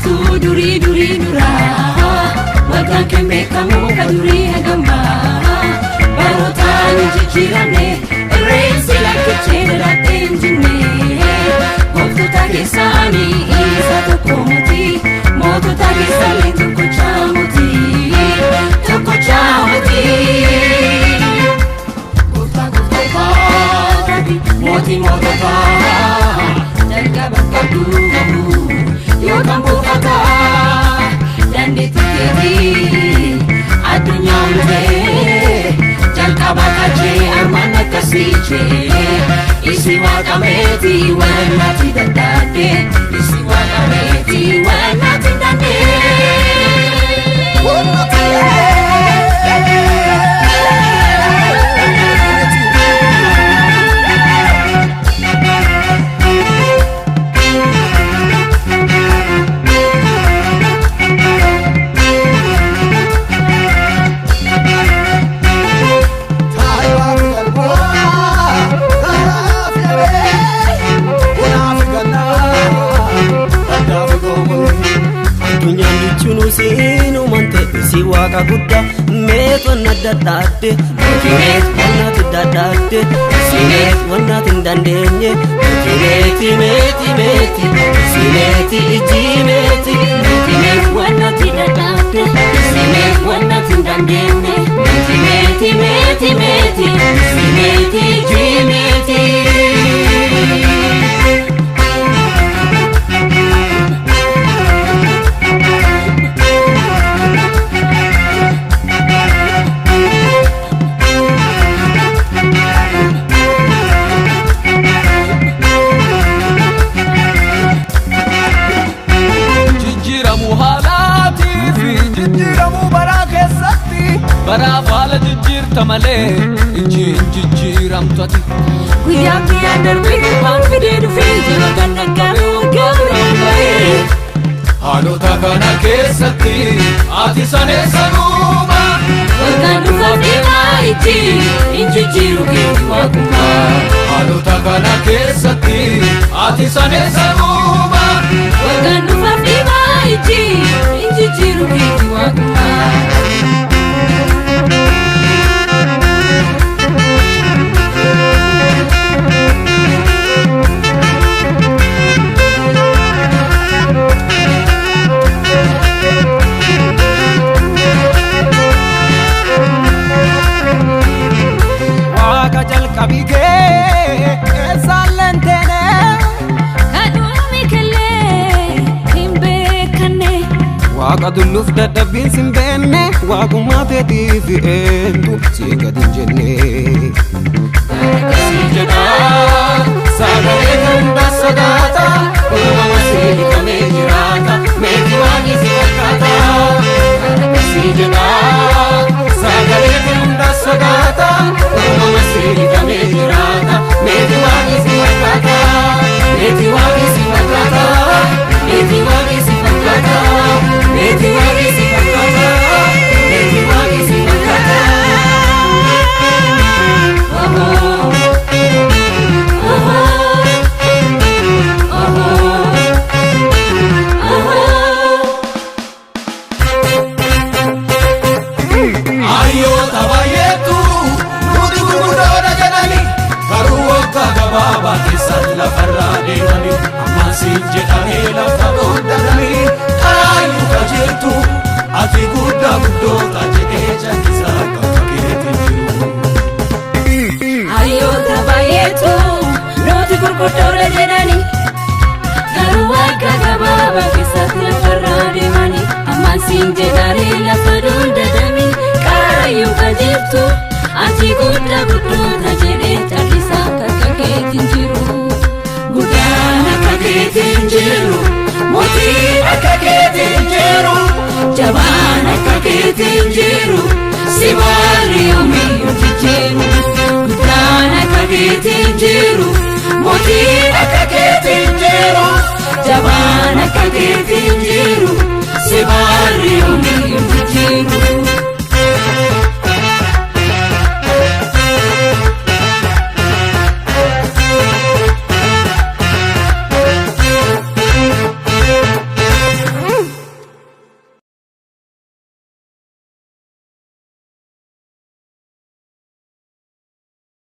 tu duri dura Wagan kembe kamu kaduri hagamba Barotan jijirane Resi la kecera tenjine Waktu tagisani isa tokomuti Moto tagisani toko chamuti Toko chamuti Gufta tadi Moti moto pa Jaga bakadu Yo kampu kata Dan ditikiri Adunya ule Jangka bakaje amana kasiche Isi wakameti wanati dadade Isi wakameti wanati dadade Waka gudda met wanna dadade met wanna dadade sinet wanna tindandenye sinet ijimeti met wanna dadade sinet wanna tindandenye sinet ijimeti Barafala jijjir tamale jijjir amtati Guya kiya darbe ban fide du fide magana garu Halo takana kesati ati sane sanuma Waganu fadima iti injijiru kiti wakuma Halo takana kesati ati sane sanuma Waganu fadima iti injijiru kiti wakuma Kabige esalentene kadumi kelle imbe kanne waqa dulluf dadabin simbenne waquma tetifi entu sigadi jenne sijada sagale kanda sagata umama sili kame jirata mejiwani sikata sijada sagale kanda sagata umama sili kame jirata mejiwani sikata mejiwani sikata mejiwani sikata mejiwani sikata mejiwani sikata Ayo tabayetu Nuti gurgudara janani Karuwa kagababa Kisan la farrade mani Amasin jedhane la fadodadani Ayu kajetu Ati gudda guddota jedhe jangisa Kakaketi jiru Ayo tabayetu Nuti gurgudara janani Karuwa kagababa Kisan la farrade mani Amasin jedhane la fadodadani Ayu kajetu Ati gudda guddota jedhe jangisa Kakaketi jiru Gudana kaketin jiru Moti akaketin jiru Jabana kaketin jiru Siwari yomiyo jiru Gudana kaketin jiru Moti akaketin jiru Jabana kaketin